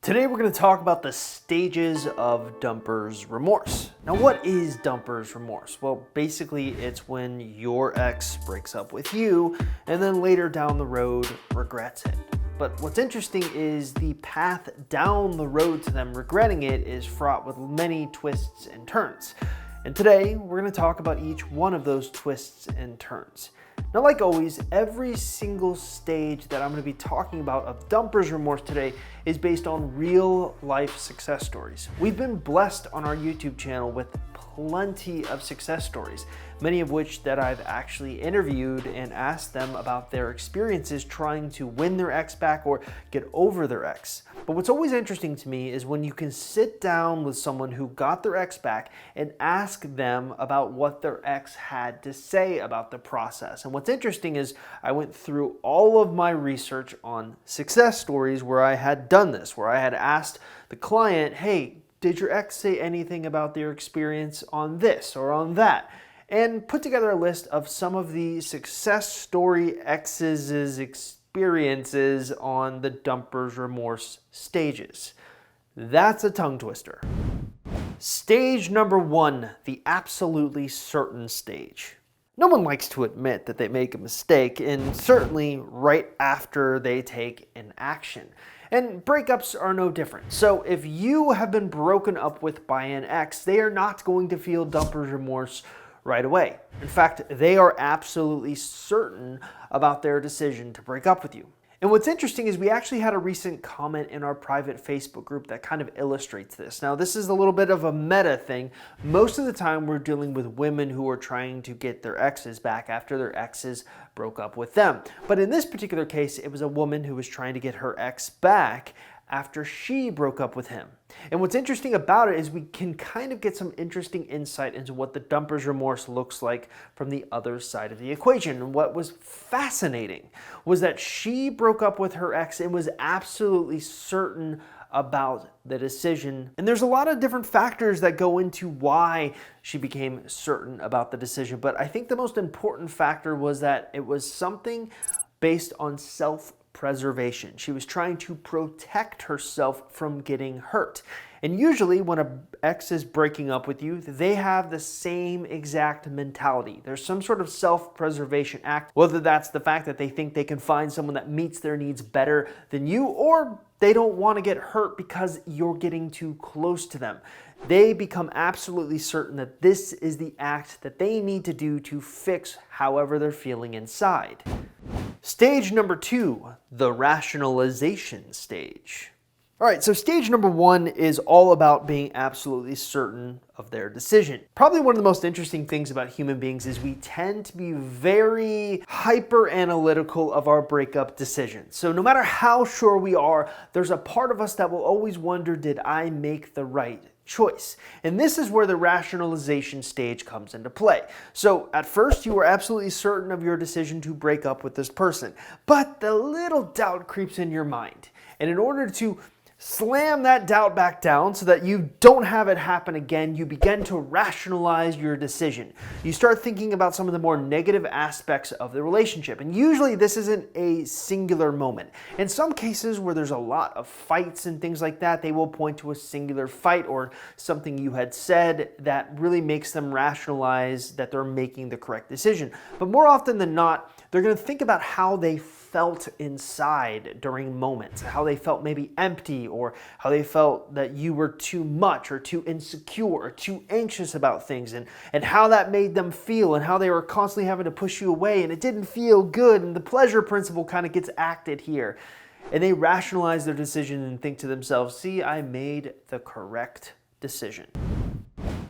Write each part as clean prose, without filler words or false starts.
Today we're going to talk about the stages of dumper's remorse. Now, what is dumper's remorse? Well, basically it's when your ex breaks up with you and then later down the road regrets it. But what's interesting is the path down the road to them regretting it is fraught with many twists and turns. And today we're going to talk about each one of those twists and turns. Now, like always, every single stage that I'm going to be talking about of dumper's remorse today is based on real life success stories. We've been blessed on our YouTube channel with plenty of success stories, many of which that I've actually interviewed and asked them about their experiences trying to win their ex back or get over their ex. But what's always interesting to me is when you can sit down with someone who got their ex back and ask them about what their ex had to say about the process. And what's interesting is I went through all of my research on success stories where I had done this, where I had asked the client, hey, did your ex say anything about their experience on this or on that? And put together a list of some of the success story exes' experiences on the dumper's remorse stages. That's a tongue twister. Stage number one, the absolutely certain stage. No one likes to admit that they make a mistake, and certainly right after they take an action. And breakups are no different. So if you have been broken up with by an ex, they are not going to feel dumper's remorse right away. In fact, they are absolutely certain about their decision to break up with you. And what's interesting is we actually had a recent comment in our private Facebook group that kind of illustrates this. Now, this is a little bit of a meta thing. Most of the time we're dealing with women who are trying to get their exes back after their exes broke up with them. But in this particular case, it was a woman who was trying to get her ex back after she broke up with him. And what's interesting about it is we can kind of get some interesting insight into what the dumper's remorse looks like from the other side of the equation. And what was fascinating was that she broke up with her ex and was absolutely certain about the decision. And there's a lot of different factors that go into why she became certain about the decision. But I think the most important factor was that it was something based on self-preservation. She was trying to protect herself from getting hurt. And usually when an ex is breaking up with you, they have the same exact mentality. There's some sort of self-preservation act, whether that's the fact that they think they can find someone that meets their needs better than you, or they don't want to get hurt because you're getting too close to them. They become absolutely certain that this is the act that they need to do to fix however they're feeling inside. Stage number two, the rationalization stage. All right, so stage number one is all about being absolutely certain of their decision. Probably one of the most interesting things about human beings is we tend to be very hyper analytical of our breakup decisions. So no matter how sure we are, there's a part of us that will always wonder, did I make the right choice? And this is where the rationalization stage comes into play. So at first you were absolutely certain of your decision to break up with this person, but the little doubt creeps in your mind. And in order to slam that doubt back down so that you don't have it happen again, you begin to rationalize your decision. You start thinking about some of the more negative aspects of the relationship. And usually this isn't a singular moment. In some cases where there's a lot of fights and things like that, they will point to a singular fight or something you had said that really makes them rationalize that they're making the correct decision. But more often than not, they're going to think about how they felt inside during moments, how they felt maybe empty, or how they felt that you were too much or too insecure or too anxious about things, and how that made them feel, and how they were constantly having to push you away and it didn't feel good, and the pleasure principle kind of gets acted here. And they rationalize their decision and think to themselves, see, I made the correct decision.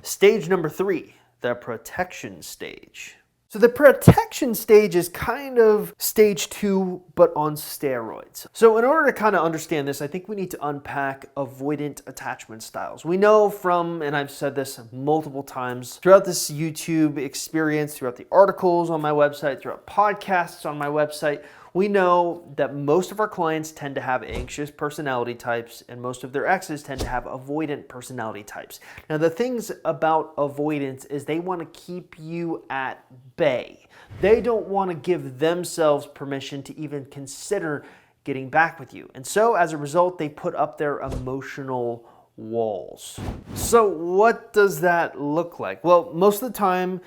Stage number three, the protection stage. So the protection stage is kind of stage two, but on steroids. So in order to kind of understand this, I think we need to unpack avoidant attachment styles. We know from, and I've said this multiple times throughout this YouTube experience, throughout the articles on my website, throughout podcasts on my website, we know that most of our clients tend to have anxious personality types and most of their exes tend to have avoidant personality types. Now, the things about avoidance is they want to keep you at bay. They don't want to give themselves permission to even consider getting back with you. And so as a result, they put up their emotional walls. So what does that look like? Well, most of the time,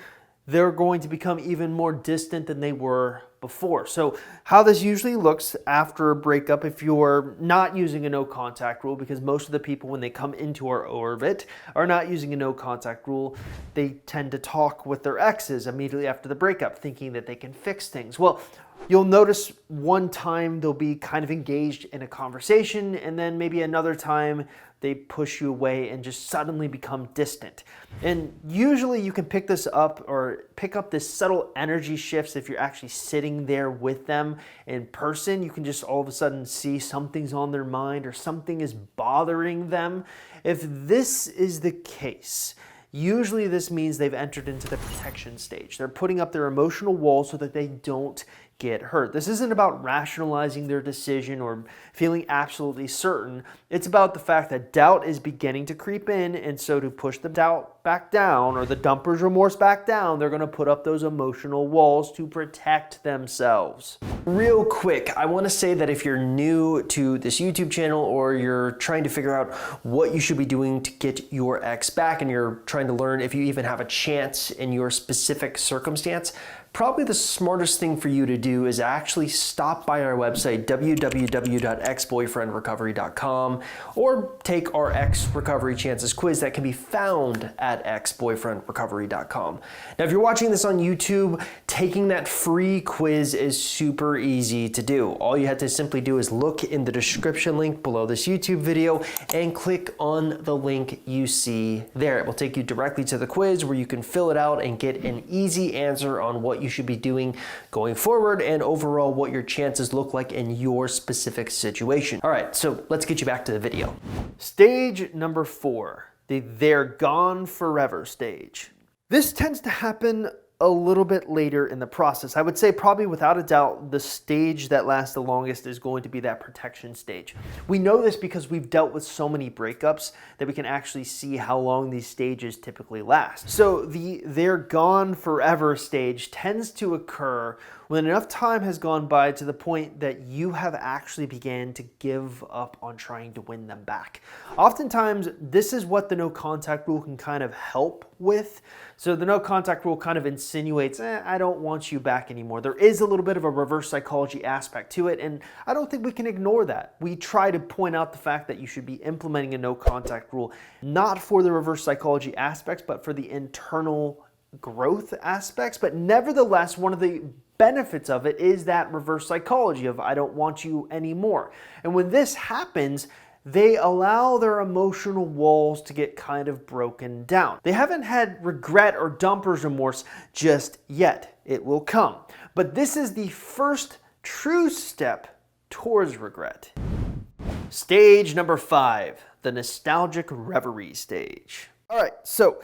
they're going to become even more distant than they were before. So how this usually looks after a breakup, if you're not using a no contact rule, because most of the people when they come into our orbit are not using a no contact rule, they tend to talk with their exes immediately after the breakup, thinking that they can fix things. Well, you'll notice one time they'll be kind of engaged in a conversation, and then maybe another time they push you away and just suddenly become distant. And usually you can pick this up or pick up this subtle energy shifts if you're actually sitting there with them in person. You can just all of a sudden see something's on their mind or something is bothering them. If this is the case, usually this means they've entered into the protection stage. They're putting up their emotional wall so that they don't get hurt. This isn't about rationalizing their decision or feeling absolutely certain. It's about the fact that doubt is beginning to creep in, and so to push the doubt back down or the dumper's remorse back down, they're going to put up those emotional walls to protect themselves. Real quick, I want to say that if you're new to this YouTube channel or you're trying to figure out what you should be doing to get your ex back and you're trying to learn if you even have a chance in your specific circumstance, probably the smartest thing for you to do is actually stop by our website, www.exboyfriendrecovery.com, or take our Ex Recovery Chances quiz that can be found at exboyfriendrecovery.com. Now, if you're watching this on YouTube, taking that free quiz is super easy to do. All you have to simply do is look in the description link below this YouTube video and click on the link you see there. It will take you directly to the quiz where you can fill it out and get an easy answer on what you should be doing going forward and overall what your chances look like in your specific situation. All right, so let's get you back to the video. Stage number 4, the they're gone forever stage. This tends to happen a little bit later in the process. I would say probably without a doubt the stage that lasts the longest is going to be that protection stage. We know this because we've dealt with so many breakups that we can actually see how long these stages typically last. So the they're gone forever stage tends to occur when enough time has gone by to the point that you have actually began to give up on trying to win them back. Oftentimes, this is what the no contact rule can kind of help with. So the no contact rule kind of insinuates, I don't want you back anymore. There is a little bit of a reverse psychology aspect to it, and I don't think we can ignore that. We try to point out the fact that you should be implementing a no contact rule, not for the reverse psychology aspects, but for the internal growth aspects. But nevertheless, one of the benefits of it is that reverse psychology of I don't want you anymore. And when this happens, they allow their emotional walls to get kind of broken down. They haven't had regret or dumper's remorse just yet. It will come. But this is the first true step towards regret. Stage number 5, the nostalgic reverie stage. All right, so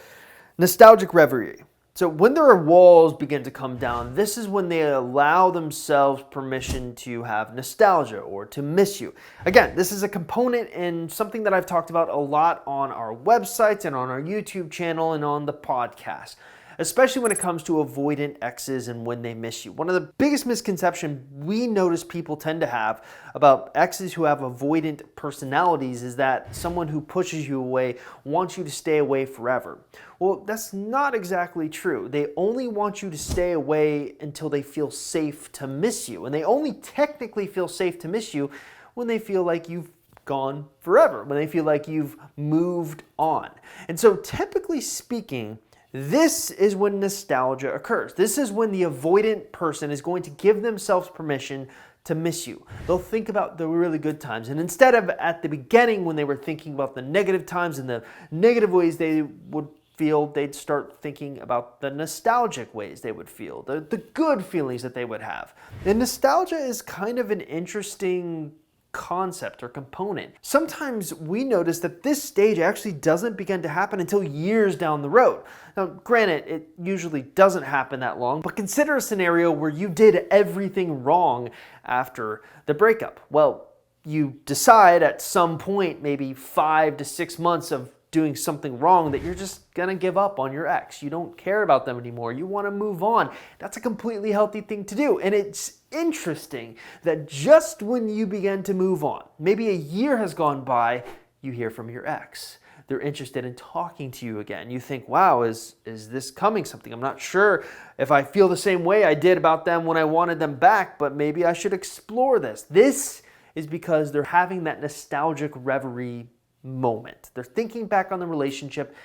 nostalgic reverie. So when their walls begin to come down, this is when they allow themselves permission to have nostalgia or to miss you. Again, this is a component and something that I've talked about a lot on our website and on our YouTube channel and on the podcast, especially when it comes to avoidant exes and when they miss you. One of the biggest misconceptions we notice people tend to have about exes who have avoidant personalities is that someone who pushes you away wants you to stay away forever. Well, that's not exactly true. They only want you to stay away until they feel safe to miss you. And they only technically feel safe to miss you when they feel like you've gone forever, when they feel like you've moved on. And so typically speaking, this is when nostalgia occurs. This is when the avoidant person is going to give themselves permission to miss you. They'll think about the really good times. And instead of at the beginning when they were thinking about the negative times and the negative ways they would feel, they'd start thinking about the nostalgic ways they would feel, the good feelings that they would have. And nostalgia is kind of an interesting concept or component. Sometimes we notice that this stage actually doesn't begin to happen until years down the road. Now, granted, it usually doesn't happen that long, but consider a scenario where you did everything wrong after the breakup. Well, you decide at some point, maybe 5 to 6 months of doing something wrong, that you're just gonna give up on your ex. You don't care about them anymore. You wanna move on. That's a completely healthy thing to do. And it's interesting that just when you begin to move on, maybe a year has gone by, you hear from your ex. They're interested in talking to you again. You think, wow, is this coming something? I'm not sure if I feel the same way I did about them when I wanted them back, but maybe I should explore this. This is because they're having that nostalgic reverie moment. They're thinking back on the relationship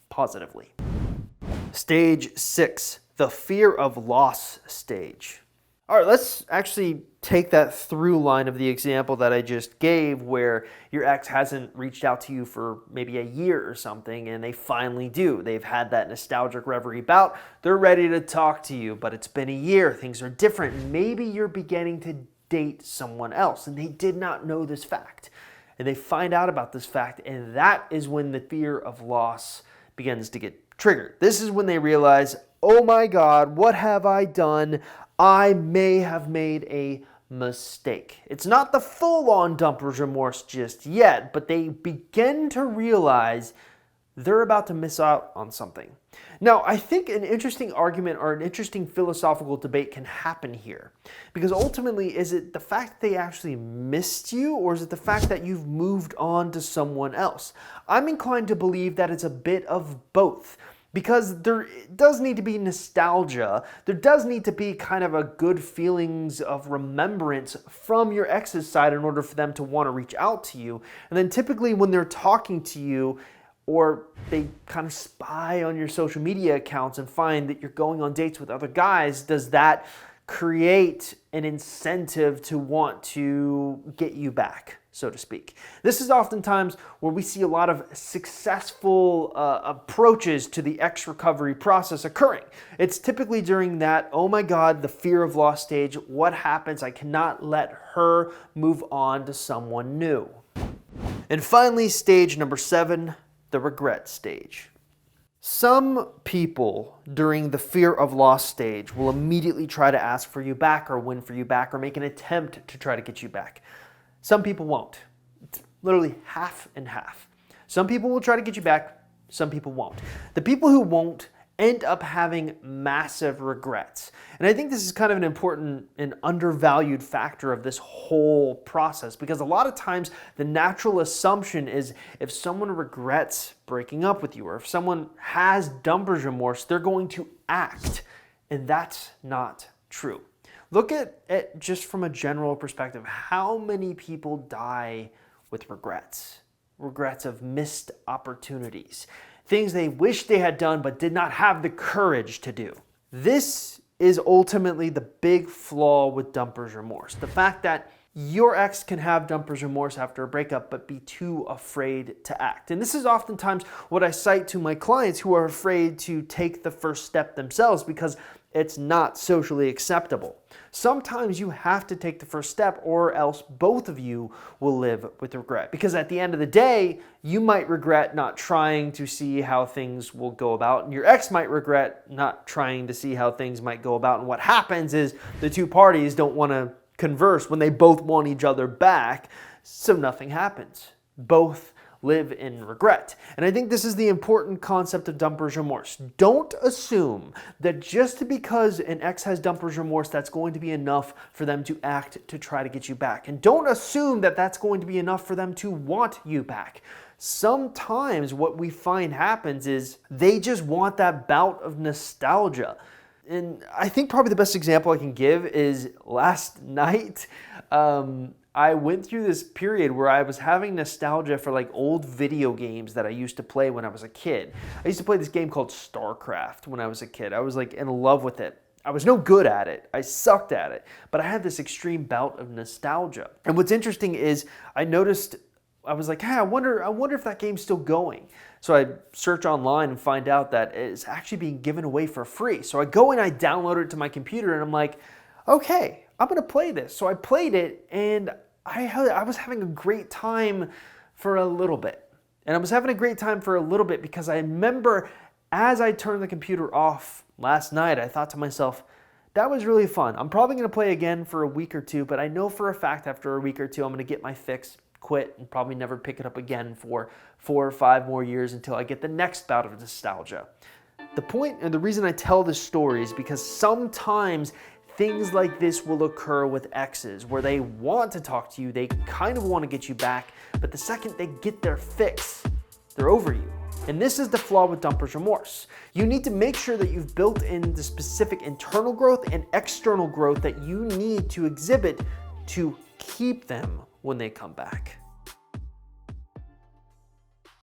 positively. Stage 6, the fear of loss stage. All right, let's actually take that through line of the example that I just gave where your ex hasn't reached out to you for maybe a year or something, and they finally do. They've had that nostalgic reverie bout. They're ready to talk to you, but it's been a year. Things are different. Maybe you're beginning to date someone else, and they did not know this fact. And they find out about this fact, and that is when the fear of loss begins to get triggered. This is when they realize, oh my God, what have I done? I may have made a mistake. It's not the full-on dumper's remorse just yet, but they begin to realize they're about to miss out on something. Now, I think an interesting argument or an interesting philosophical debate can happen here. Because ultimately, is it the fact that they actually missed you, or is it the fact that you've moved on to someone else? I'm inclined to believe that it's a bit of both. Because there does need to be nostalgia. There does need to be kind of a good feelings of remembrance from your ex's side in order for them to want to reach out to you. And then typically when they're talking to you, or they kind of spy on your social media accounts and find that you're going on dates with other guys, does that create an incentive to want to get you back, so to speak? This is oftentimes where we see a lot of successful approaches to the ex recovery process occurring. It's typically during that, oh my God, the fear of loss stage. What happens? I cannot let her move on to someone new. And finally, stage number 7, the regret stage. Some people during the fear of loss stage will immediately try to ask for you back or win for you back or make an attempt to try to get you back. Some people won't. It's literally half and half. Some people will try to get you back, some people won't. The people who won't end up having massive regrets. And I think this is kind of an important and undervalued factor of this whole process, because a lot of times the natural assumption is if someone regrets breaking up with you or if someone has dumper's remorse, they're going to act. And that's not true. Look at it just from a general perspective. How many people die with regrets? Regrets of missed opportunities. Things they wish they had done but did not have the courage to do. This is ultimately the big flaw with dumper's remorse. The fact that your ex can have dumper's remorse after a breakup but be too afraid to act. And this is oftentimes what I cite to my clients who are afraid to take the first step themselves because it's not socially acceptable. Sometimes you have to take the first step or else both of you will live with regret. Because at the end of the day, you might regret not trying to see how things will go about, and your ex might regret not trying to see how things might go about. And what happens is the two parties don't want to converse when they both want each other back, so nothing happens. Both live in regret. And I think this is the important concept of dumper's remorse. Don't assume that just because an ex has dumper's remorse, that's going to be enough for them to act to try to get you back. And don't assume that that's going to be enough for them to want you back. Sometimes what we find happens is they just want that bout of nostalgia. And I think probably the best example I can give is last night. I went through this period where I was having nostalgia for like old video games that I used to play when I was a kid. I used to play this game called StarCraft when I was a kid. I was like in love with it. I was no good at it. I sucked at it. But I had this extreme bout of nostalgia. And what's interesting is I noticed, I was like, hey, I wonder if that game's still going. So I search online and find out that it's actually being given away for free. So I go and I download it to my computer and I'm like, okay, I'm gonna play this. So I played it and I was having a great time for a little bit. And I was having a great time for a little bit because I remember as I turned the computer off last night, I thought to myself, that was really fun. I'm probably gonna play again for a week or two, but I know for a fact after a week or two, I'm gonna get my fix, quit, and probably never pick it up again for 4 or 5 more years until I get the next bout of nostalgia. The point and the reason I tell this story is because sometimes Things like this will occur with exes, where they want to talk to you, they kind of want to get you back, but the second they get their fix, they're over you. And this is the flaw with dumper's remorse. You need to make sure that you've built in the specific internal growth and external growth that you need to exhibit to keep them when they come back.